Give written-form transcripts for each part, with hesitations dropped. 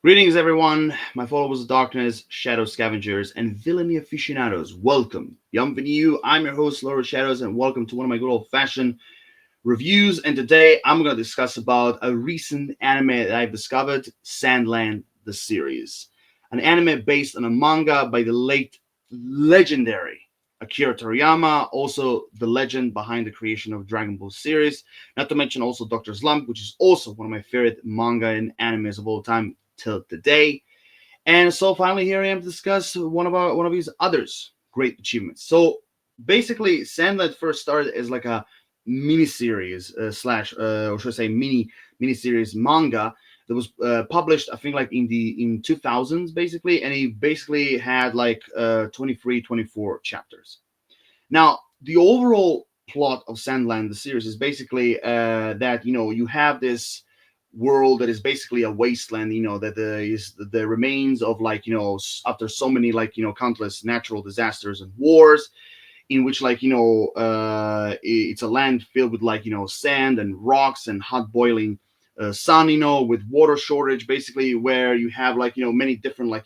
Greetings, everyone, my followers of darkness, shadow scavengers, and villainy aficionados. Welcome. Bienvenue. I'm your host, Laura Shadows, and welcome to one of my good old-fashioned reviews. And today I'm going to discuss about a recent anime that I've discovered, Sandland, the series. An anime based on a manga by the late legendary Akira Toriyama, also the legend behind the creation of Dragon Ball series, not to mention also Dr. Slump, which is also one of my favorite manga and animes of all time till today. And so finally here I am to discuss one of his others great achievements. So basically Sandland first started as like a mini series slash or should I say mini series manga that was published I think like in 2000s basically, and he basically had like 23 24 chapters. Now the overall plot of Sandland the series is basically that you have this world that is basically a wasteland, that is the remains of like after so many like countless natural disasters and wars, in which like it's a land filled with like sand and rocks and hot boiling sun, with water shortage basically, where you have like many different like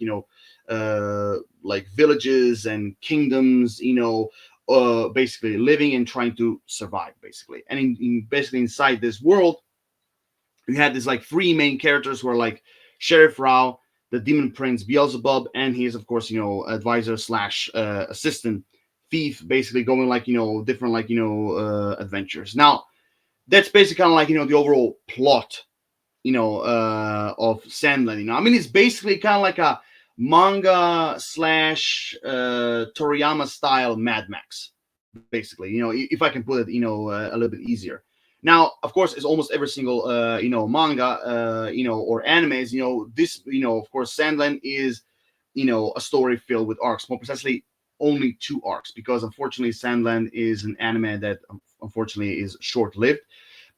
like villages and kingdoms, basically living and trying to survive basically. And in basically inside this world we had these like three main characters who are like Sheriff Rao, the Demon Prince Beelzebub, and he is of course advisor slash assistant thief, basically going like different like adventures. Now that's basically kind of like the overall plot of Sandland. I mean it's basically kind of like a manga slash Toriyama style Mad Max, basically. If I can put it a little bit easier. Now, of course, it's almost every single manga or animes. This of course Sandland is a story filled with arcs. More precisely, only two arcs, because unfortunately Sandland is an anime that unfortunately is short lived,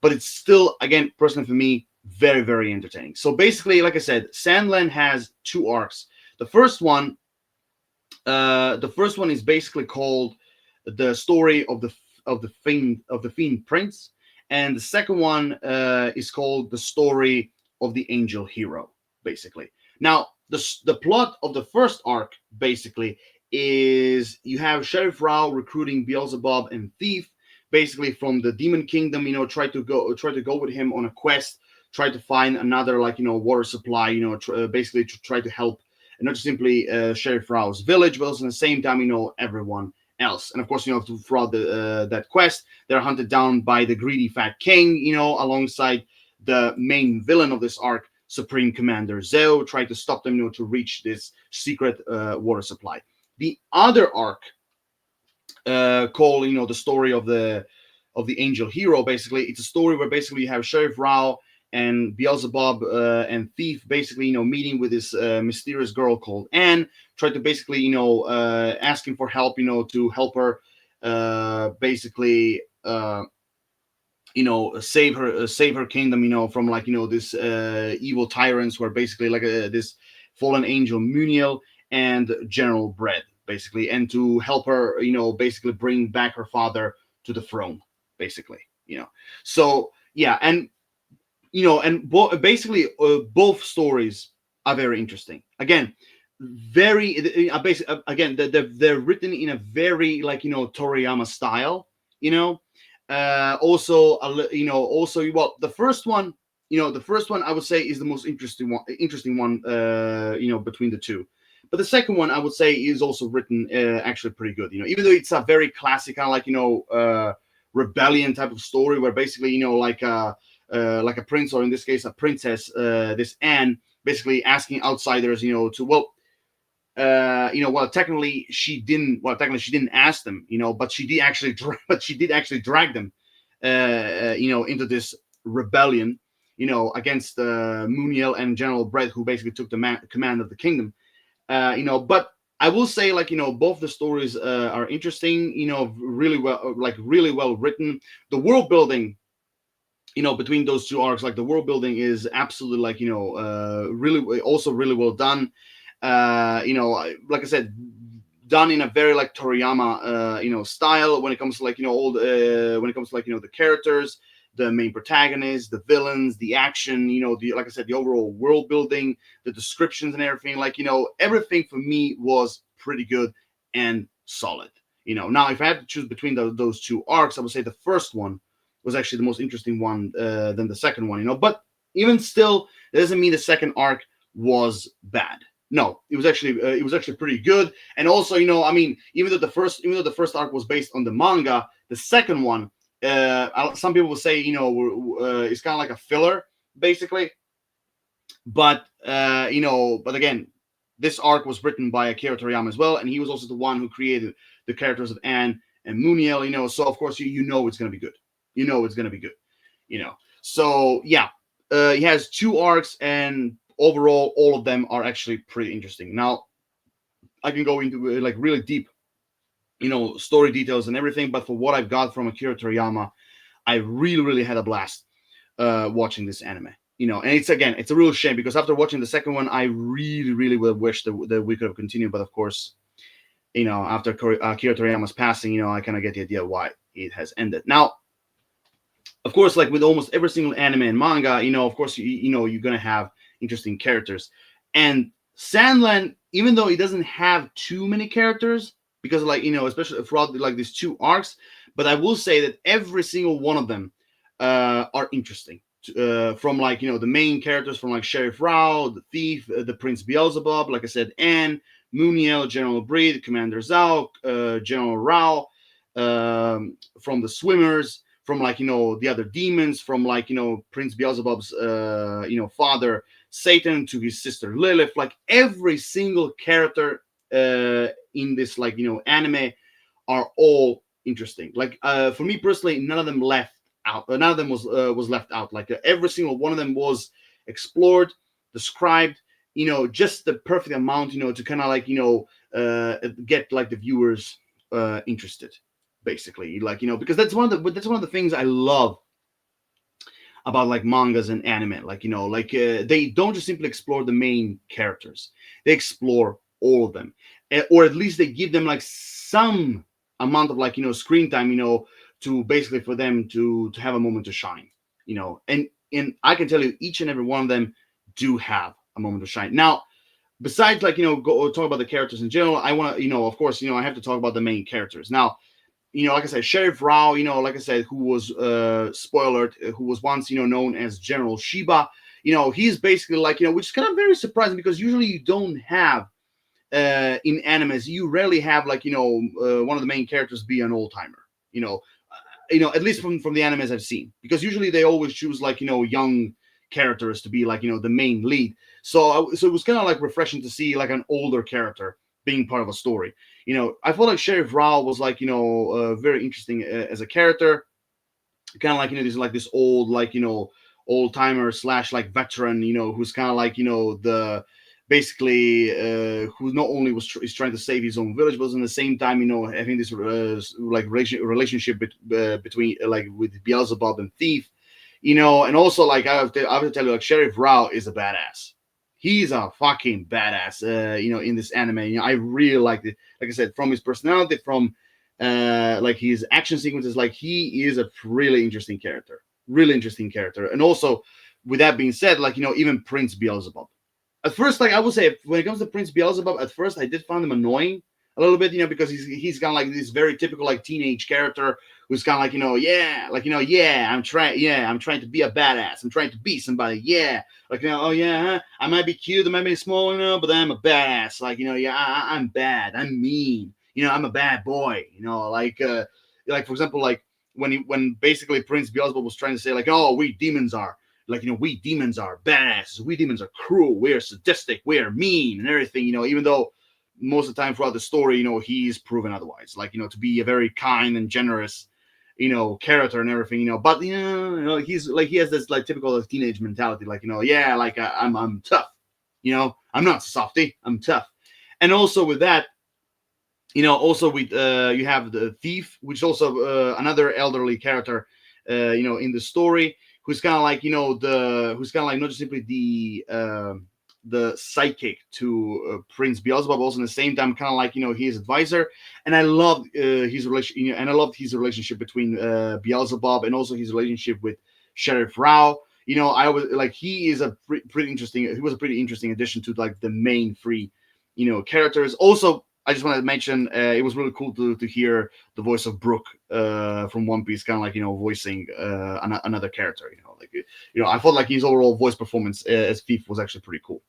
but it's still, again, personally for me, very very entertaining. So basically, like I said, Sandland has two arcs. The first one, is basically called the story of the Fiend Prince, and the second one is called the story of the Angel Hero. Basically, now the plot of the first arc basically is you have Sheriff Rao recruiting Beelzebub and Thief basically from the Demon Kingdom. Try to go with him on a quest, try to find another like water supply. Basically to try to help, and not just simply Sheriff Rao's village, but also at the same time, everyone else. And of course, throughout that quest, they're hunted down by the greedy Fat King, alongside the main villain of this arc, Supreme Commander Zeo, try to stop them, to reach this secret water supply. The other arc, called, the story of the Angel Hero. Basically, it's a story where basically you have Sheriff Rao and Beelzebub and Thief basically meeting with this mysterious girl called Anne, try to basically asking for help, to help her basically save her kingdom, from like this evil tyrants who are basically like this fallen angel Muniel and General Bread, basically, and to help her basically bring back her father to the throne, basically. So yeah. And basically both stories are very interesting. Again, very again, they're written in a very like Toriyama style. Also also, well, the first one I would say is the most interesting one between the two. But the second one I would say is also written actually pretty good. Even though it's a very classic kind of like rebellion type of story where basically like a prince, or in this case a princess, this Anne, basically asking outsiders, to, well, technically she didn't ask them, but she did actually drag them into this rebellion, against Muniel and General Bread, who basically took the command of the kingdom. But I will say, like, both the stories are interesting, really well written. The world building, between those two arcs, like the world building is absolutely like really also really well done. Like I said, done in a very like Toriyama style when it comes to like all when it comes to like the characters, the main protagonist, the villains, the action, the, like I said, the overall world building, the descriptions and everything. Like, everything for me was pretty good and solid. Now if I had to choose between those two arcs, I would say the first one was actually the most interesting one than the second one. But even still, that doesn't mean the second arc was bad. No, it was actually pretty good. And also, I mean, even though the first arc was based on the manga, the second one, some people will say, it's kind of like a filler, basically. But but again, this arc was written by Akira Toriyama as well, and he was also the one who created the characters of Anne and Muniel. So of course you know it's gonna be good. It's gonna be good. So yeah, he has two arcs, and overall, all of them are actually pretty interesting. Now, I can go into like really deep, story details and everything, but for what I've got from Akira Toriyama, I really, really had a blast watching this anime. And it's a real shame because after watching the second one, I really, really would have wished that we could have continued. But of course, after Akira Toriyama's passing, I kind of get the idea why it has ended. Now, of course, like with almost every single anime and manga, of course, you're gonna have interesting characters. And Sandland, even though it doesn't have too many characters, because like especially throughout like these two arcs, but I will say that every single one of them are interesting. From like the main characters, from like Sheriff Rao, the thief, the Prince Beelzebub, like I said, Anne, Muniel, General Breed, Commander Zhao, General Rao, from the swimmers, from like the other demons, from like Prince Beelzebub's father Satan to his sister Lilith. Like every single character in this like anime are all interesting. Like for me personally, none of them left out. None of them was left out. Like every single one of them was explored, described. Just the perfect amount. To kind of like get like the viewers interested, basically. Like because that's one of the things I love about like mangas and anime. Like they don't just simply explore the main characters; they explore all of them, or at least they give them like some amount of like screen time. To basically for them to have a moment to shine. And I can tell you, each and every one of them do have a moment to shine. Now, besides like go talk about the characters in general, I want to of course I have to talk about the main characters. Now, like I said, Sheriff Rao, like I said, who was spoilered, who was once known as General Shiba. He's basically like which is kind of very surprising because usually you don't have in animes, you rarely have like one of the main characters be an old timer. At least from the animes I've seen, because usually they always choose like young characters to be like the main lead. So it was kind of like refreshing to see like an older character being part of a story. I felt like Sheriff Rao was like very interesting as a character, kind of like this old like old timer slash like veteran, who's kind of like the basically who not only is trying to save his own village, but at the same time having this like relationship between like with Beelzebub and Thief, and also like I have to tell you, like Sheriff Rao is a badass. He's a fucking badass, in this anime. I really liked it. Like I said, from his personality, from like his action sequences, like he is a really interesting character, And also, with that being said, like even Prince Beelzebub. At first, like I would say, when it comes to Prince Beelzebub, at first I did find him annoying a little bit, because he's kind of like this very typical like teenage character who's kind of like I'm trying to be a badass, I'm trying to be somebody, like oh yeah, huh? I might be cute, I might be small, but I'm a badass, like I'm bad, I'm mean, I'm a bad boy, like for example, like when basically Prince Beelzebub was trying to say like, oh, we demons are badasses, we demons are cruel, we're sadistic, we're mean and everything, even though most of the time throughout the story, he's proven otherwise, like to be a very kind and generous character and everything, but he's like, he has this like typical teenage mentality, like like I'm tough, I'm not softy, I'm tough. And also with that, also with you have the thief, which is also another elderly character in the story, who's kind of like who's kind of like not just simply the the psychic to Prince Beelzebub, also in the same time kind of like his advisor. And I loved his relation, and I loved his relationship between Beelzebub and also his relationship with Sheriff Rao. I was like, he is a pretty interesting. He was a pretty interesting addition to like the main three, characters. Also, I just wanted to mention it was really cool to hear the voice of Brook from One Piece, kind of like voicing another character. Like I felt like his overall voice performance as Thief was actually pretty cool.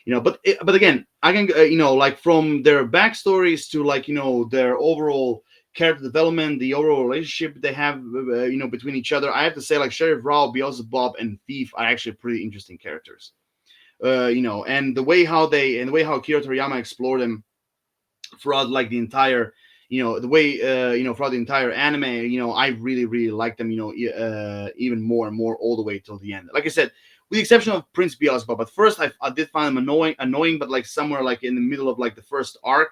But again, I can like from their backstories to like their overall character development, the overall relationship they have between each other. I have to say like Sheriff Rao, Beelzebub, and Thief are actually pretty interesting characters. And the way how Akira Toriyama explored them throughout like the entire the way throughout the entire anime, I really like them, even more and more all the way till the end. Like I said, with the exception of Prince Beelzebub, at first I did find him annoying, but like somewhere like in the middle of like the first arc,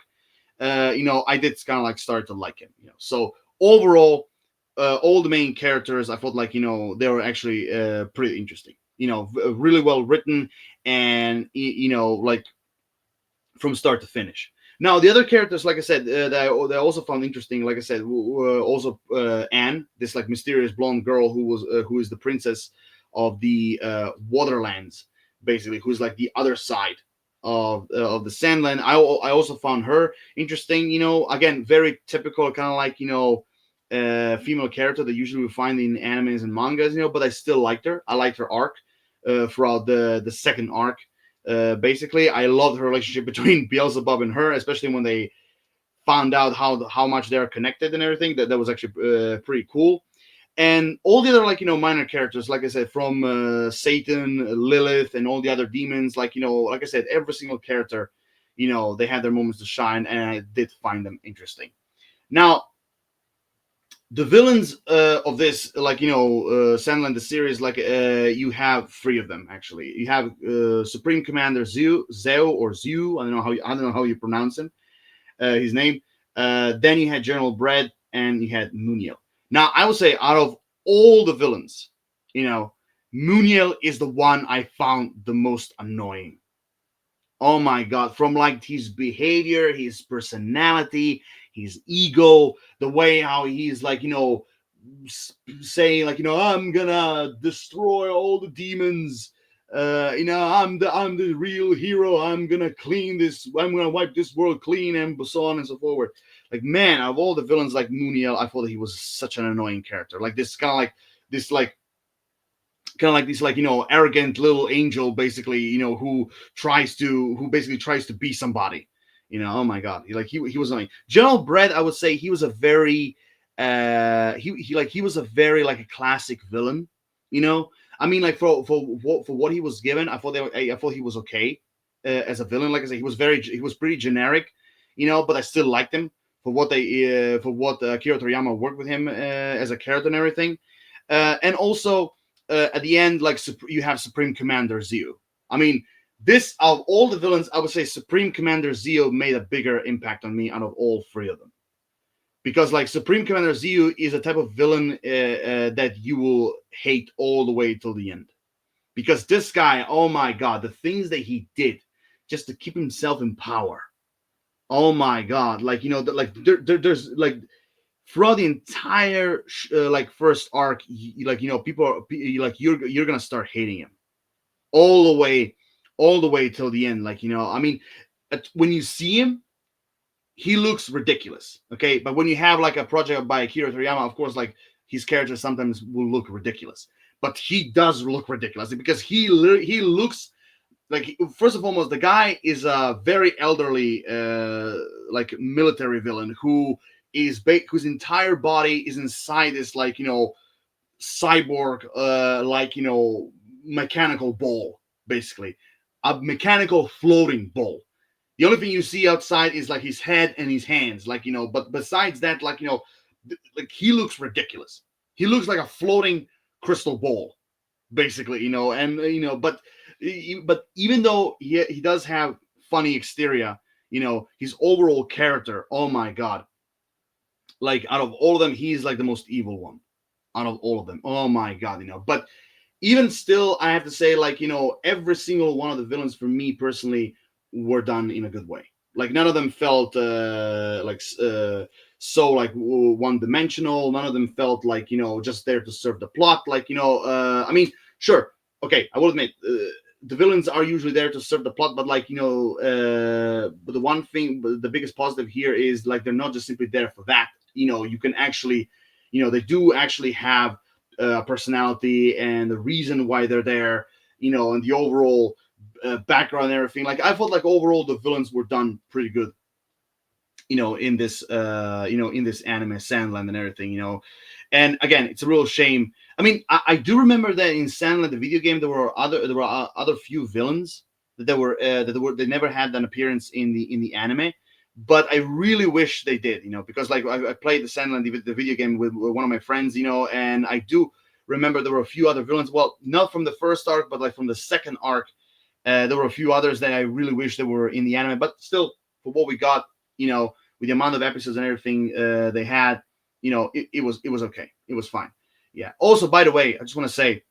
I did kind of like start to like him. So overall, all the main characters I felt like they were actually pretty interesting. Really well written, and like from start to finish. Now, the other characters, like I said, that I also found interesting, like I said, also Anne, this like mysterious blonde girl who is the princess of the Waterlands, basically, who's like the other side of the Sandland. I also found her interesting. Again, very typical, kind of like female character that usually we find in animes and mangas. But I still liked her. I liked her arc throughout the second arc. Basically, I loved her relationship between Beelzebub and her, especially when they found out how much they're connected and everything. That was actually pretty cool. And all the other like minor characters, like I said, from Satan, Lilith, and all the other demons, like like I said, every single character, they had their moments to shine, and I did find them interesting. Now, the villains of this, like Sandland the series, like you have three of them actually. You have Supreme Commander Zeo or Zhu. I don't know how you pronounce him, his name. Then you had General Bread, and you had Muniel. Now I would say out of all the villains, Muniel is the one I found the most annoying. Oh my god, from like his behavior, his personality, his ego, the way how he's like saying like I'm gonna destroy all the demons, I'm the real hero, I'm gonna clean this, I'm gonna wipe this world clean, and so on and so forward. Like, man, of all the villains, like Muniel, I thought that he was such an annoying character. Like this this like arrogant little angel, basically, who basically tries to be somebody. Oh my god, he was annoying. General Bread, I would say he was a very he was a very like a classic villain. I mean, like for what he was given, I thought he was okay as a villain. Like I said, he was pretty generic, but I still liked him for what Akira Toriyama worked with him as a character and everything. And also at the end, like you have Supreme Commander Zeo. I mean, this of all the villains, I would say Supreme Commander Zeo made a bigger impact on me out of all three of them, because like Supreme Commander Zeo is a type of villain that you will hate all the way till the end, because this guy, oh my god, the things that he did just to keep himself in power. Oh my god, like there's like throughout the entire like first arc, like people are like you're gonna start hating him all the way till the end. Like I mean, when you see him, he looks ridiculous. Okay, but when you have like a project by Akira Toriyama, of course, like his characters sometimes will look ridiculous, but he does look ridiculous because he looks like, first and foremost, the guy is a very elderly like military villain whose entire body is inside this like cyborg like mechanical ball, basically a mechanical floating ball. The only thing you see outside is like his head and his hands, like but besides that, like like he looks ridiculous. He looks like a floating crystal ball, basically, and but even though he does have funny exterior, his overall character, oh my god, like out of all of them, he's like the most evil one out of all of them. Oh my god, but even still, I have to say, like, every single one of the villains for me personally were done in a good way. Like, none of them felt so like one dimensional. None of them felt like, just there to serve the plot. Like, I mean, sure, okay, I will admit, the villains are usually there to serve the plot, but like, but the one thing, the biggest positive here is like they're not just simply there for that. You can actually, they do actually have personality and the reason why they're there, and the overall background and everything. Like, I felt like overall the villains were done pretty good, in this anime Sandland and everything, and again, it's a real shame. I mean, I do remember that in Sandland, the video game, there were other few villains they never had an appearance in the anime, but I really wish they did, because like I played the Sandland the video game with one of my friends, and I do remember there were a few other villains. Well, not from the first arc, but like from the second arc, there were a few others that I really wish they were in the anime, but still, for what we got, with the amount of episodes and everything they had, it was okay. It was fine. Yeah. Also, by the way, I just want to say,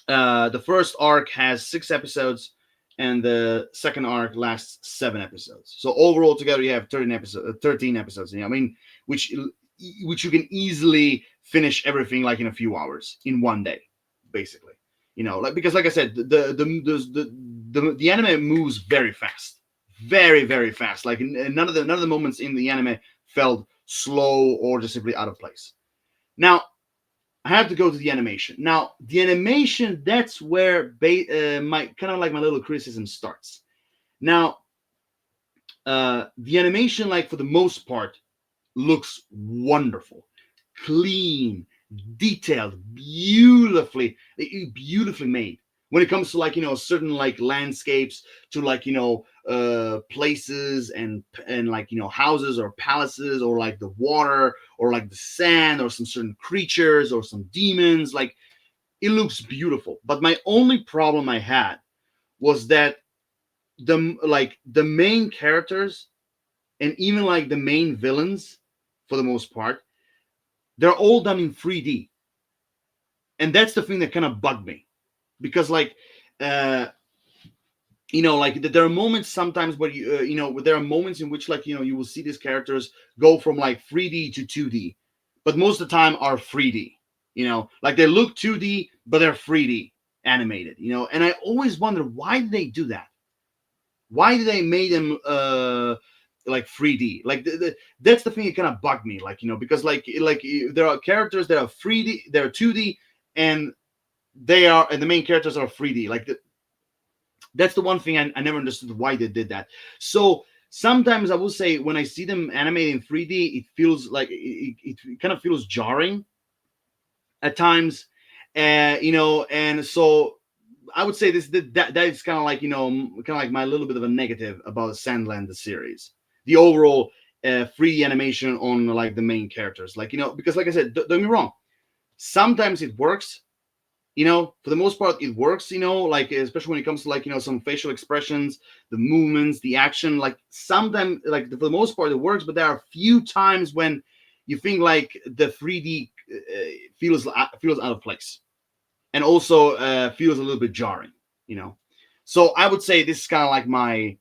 the first arc has 6 episodes, and the second arc lasts 7 episodes. So overall, together, you have 13 episodes. I mean, which you can easily finish everything like in a few hours in one day, basically. Like, because like I said, the anime moves very fast, very very fast. Like, none of the moments in the anime felt slow or just simply out of place. Now, I have to go to the animation. Now, the animation, that's where my kind of like my little criticism starts. Now, the animation, like, for the most part, looks wonderful, clean, detailed, beautifully made. When it comes to, like, certain like landscapes, to like, places and like, houses or palaces, or like the water, or like the sand, or some certain creatures, or some demons, like, it looks beautiful. But my only problem I had was that the main characters, and even like the main villains, for the most part, they're all done in 3D, and that's the thing that kind of bugged me, because like, uh like, there are moments sometimes where there are moments in which, like, you will see these characters go from like 3D to 2D, but most of the time are 3D. Like, they look 2D, but they're 3D animated. And I always wonder, why did they do that? Why did they made them like 3D? Like, that's the thing that kind of bugged me. Like, because like there are characters that are 3D, they're 2D, and and the main characters are 3D. Like, that's the one thing I never understood why they did that. So sometimes I will say, when I see them animated in 3D, it feels like it kind of feels jarring at times, and so I would say that is kind of like, my little bit of a negative about Sandland, the series, the overall 3D animation on like the main characters, like, because like I said, don't get me wrong, sometimes it works. For the most part, it works. Like, especially when it comes to like, some facial expressions, the movements, the action. Like, sometimes, like, for the most part, it works. But there are a few times when you think like the 3D feels out of place, and also feels a little bit jarring. So I would say this is kind of like my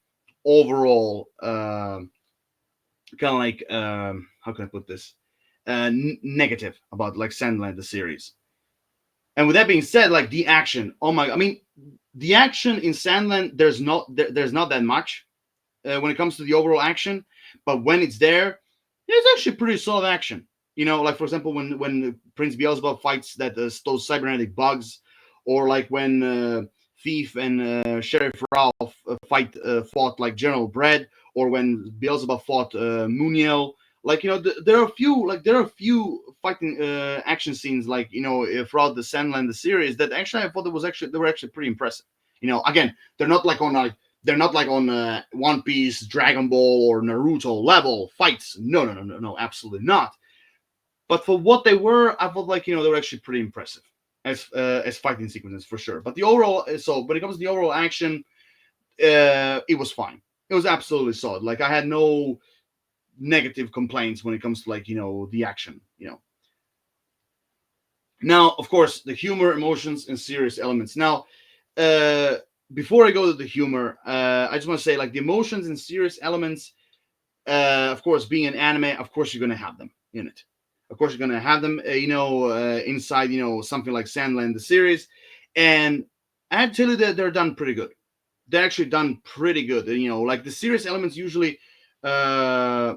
overall kind of like, how can I put this, negative about like Sandland, the series. And with that being said, like, the action, oh my, I mean, the action in Sandland, there's not that much when it comes to the overall action, but when it's there, it's actually pretty solid action. Like, for example, when Prince Beelzebub fights those cybernetic bugs, or like when Thief and Sheriff Ralph fought like General Bread, or when Beelzebub fought Muniel. Like, there are a few fighting action scenes, like, throughout the Sandland the series, that actually I thought they were actually pretty impressive. Again, they're not like on One Piece, Dragon Ball, or Naruto level fights. No, no, no, no, no, absolutely not. But for what they were, I felt like, they were actually pretty impressive as fighting sequences, for sure. But the overall, so when it comes to the overall action, it was fine. It was absolutely solid. Like, I had no negative complaints when it comes to, like, the action. Now, of course, the humor, emotions, and serious elements. Now, uh, before I go to the humor, I just want to say like the emotions and serious elements. Of course, being an anime, of course you're gonna have them in it. Of course, you're gonna have them, inside, something like Sandland the series, and I have to tell you that they're done pretty good. They're actually done pretty good. Like the serious elements usually, uh,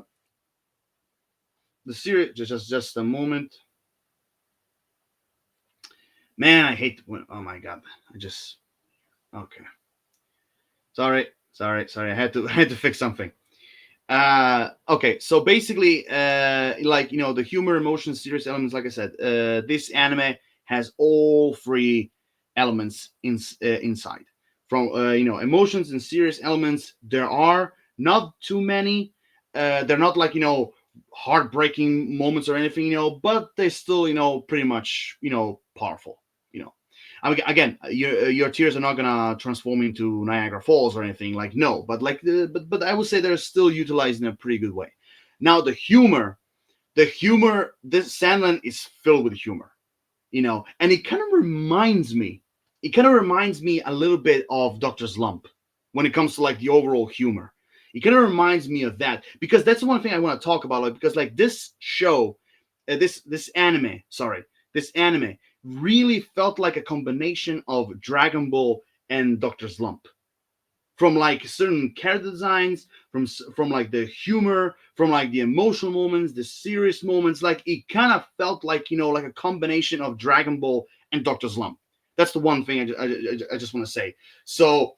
the series. Just a moment, man. I hate when. Oh my god, I just okay. Sorry. I had to I had to fix something. Okay, so basically, like the humor, emotion, serious elements. Like I said, this anime has all three elements inside. From emotions and serious elements, there are not too many. They're not like heartbreaking moments or anything, but they still pretty much powerful. You know, I mean, again, your tears are not gonna transform into Niagara Falls or anything like no, but like but I would say they're still utilized in a pretty good way. Now the humor, this Sandland is filled with humor, and it kind of reminds me a little bit of Doctor Slump when it comes to like the overall humor. It kind of reminds me of that because that's the one thing I want to talk about, like because like this show, this anime really felt like a combination of Dragon Ball and Doctor Slump, from like certain character designs, from like the humor, from like the emotional moments, the serious moments. Like it kind of felt like like a combination of Dragon Ball and Doctor Slump. That's the one thing I just want to say. So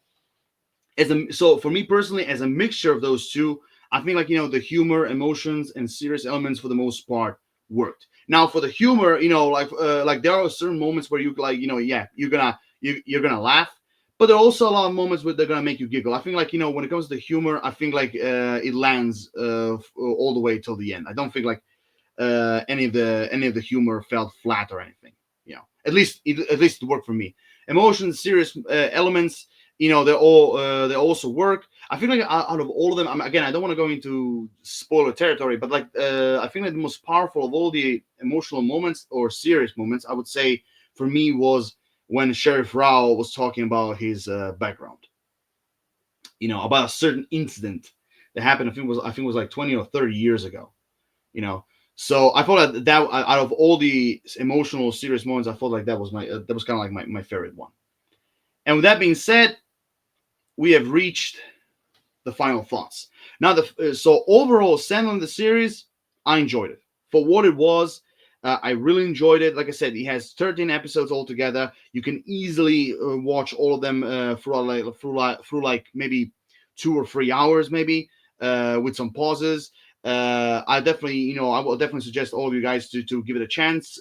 for me personally, as a mixture of those two, I think like the humor, emotions, and serious elements for the most part worked. Now for the humor, like there are certain moments where you like yeah, you're gonna laugh, but there are also a lot of moments where they're gonna make you giggle. I think like when it comes to humor, I think like it lands all the way till the end. I don't think like any of the humor felt flat or anything. At least it worked for me. Emotions, serious elements, they also work. I feel like out of all of them, again, I don't want to go into spoiler territory, but like I think that the most powerful of all the emotional moments or serious moments, I would say for me was when Sheriff Rao was talking about his background. About a certain incident that happened. I think it was like 20 or 30 years ago. you know so I thought that out of all the emotional serious moments, I felt like that was kind of like my favorite one. And with that being said, we have reached the final thoughts. Now, so overall, Sandland the series, I enjoyed it for what it was. I really enjoyed it. Like I said, it has 13 episodes altogether. You can easily watch all of them through like maybe 2 or 3 hours, maybe with some pauses. I will definitely suggest all of you guys to give it a chance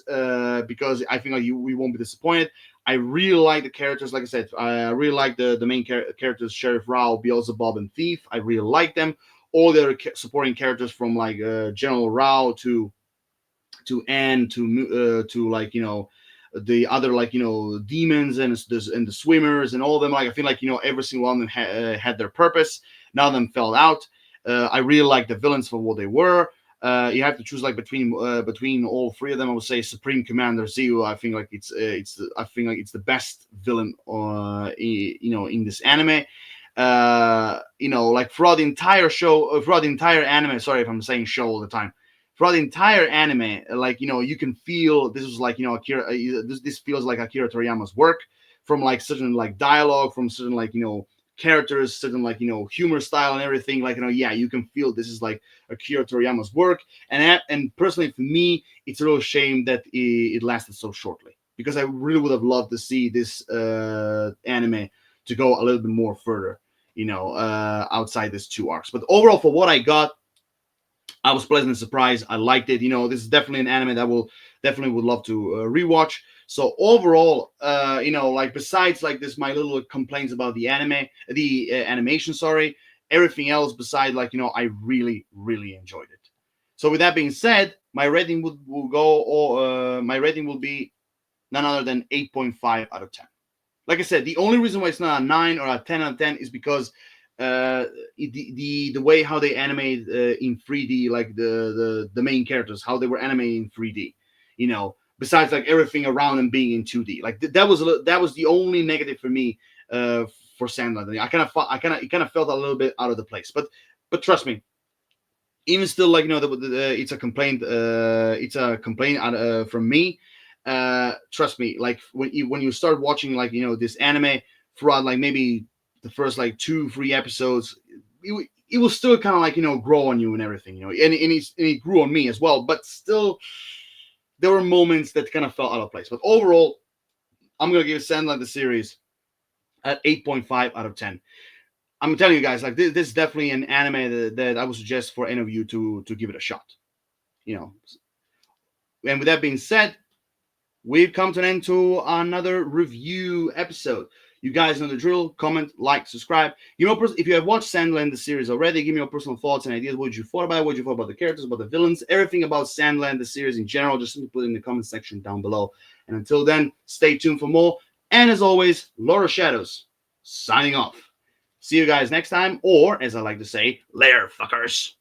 because I think like we won't be disappointed. I really like the characters. Like I said, I really like the main characters, Sheriff Rao, Beelzebub, and Thief. I really like them. All the other supporting characters, from like General Rao to Anne to like the other like demons and the swimmers and all of them. Like I feel like every single one of them had their purpose. None of them fell out. I really like the villains for what they were. You have to choose like between all three of them. I would say Supreme Commander Zeo. I think like it's the best villain in this anime. Like throughout the entire show, throughout the entire anime. Sorry if I'm saying show all the time. Throughout the entire anime, like you can feel this was like Akira. This feels like Akira Toriyama's work, from like certain like dialogue, from certain like characters, certain like humor style and everything. Like yeah, you can feel this is like Akira Toriyama's work. And personally for me, it's a real shame that it lasted so shortly, because I really would have loved to see this anime to go a little bit more further, outside these two arcs. But overall, for what I got, I was pleasantly surprised. I liked it. This is definitely an anime that will definitely would love to rewatch. So overall, like besides like this, my little complaints about the animation, sorry, everything else beside like I really really enjoyed it. So with that being said, my rating my rating will be none other than 8.5 out of 10. Like I said, the only reason why it's not a 9 or a 10 out of 10 is because uh, the way how they animate in 3D, like the main characters, how they were animated in 3D, you know. besides like everything around them being in 2D. Like that was the only negative for me uh, for Sandland. It kind of felt a little bit out of the place. But trust me, even still, like it's a complaint. It's a complaint from me. Trust me, like when you start watching like this anime throughout like maybe the first like 2-3 episodes, it will still kind of like grow on you and everything, and it grew on me as well. But still, there were moments that kind of fell out of place. But overall, I'm gonna give Sandland the series at 8.5 out of 10. I'm telling you guys, like this is definitely an anime that I would suggest for any of you to give it a shot. You know, and with that being said, we've come to an end to another review episode. You guys know the drill. Comment, like, subscribe. If you have watched Sandland the series already, give me your personal thoughts and ideas. What you thought about it? What you thought about the characters, about the villains, everything about Sandland the series in general. Just simply put it in the comment section down below. And until then, stay tuned for more. And as always, Lord of Shadows signing off. See you guys next time, or as I like to say, later, fuckers.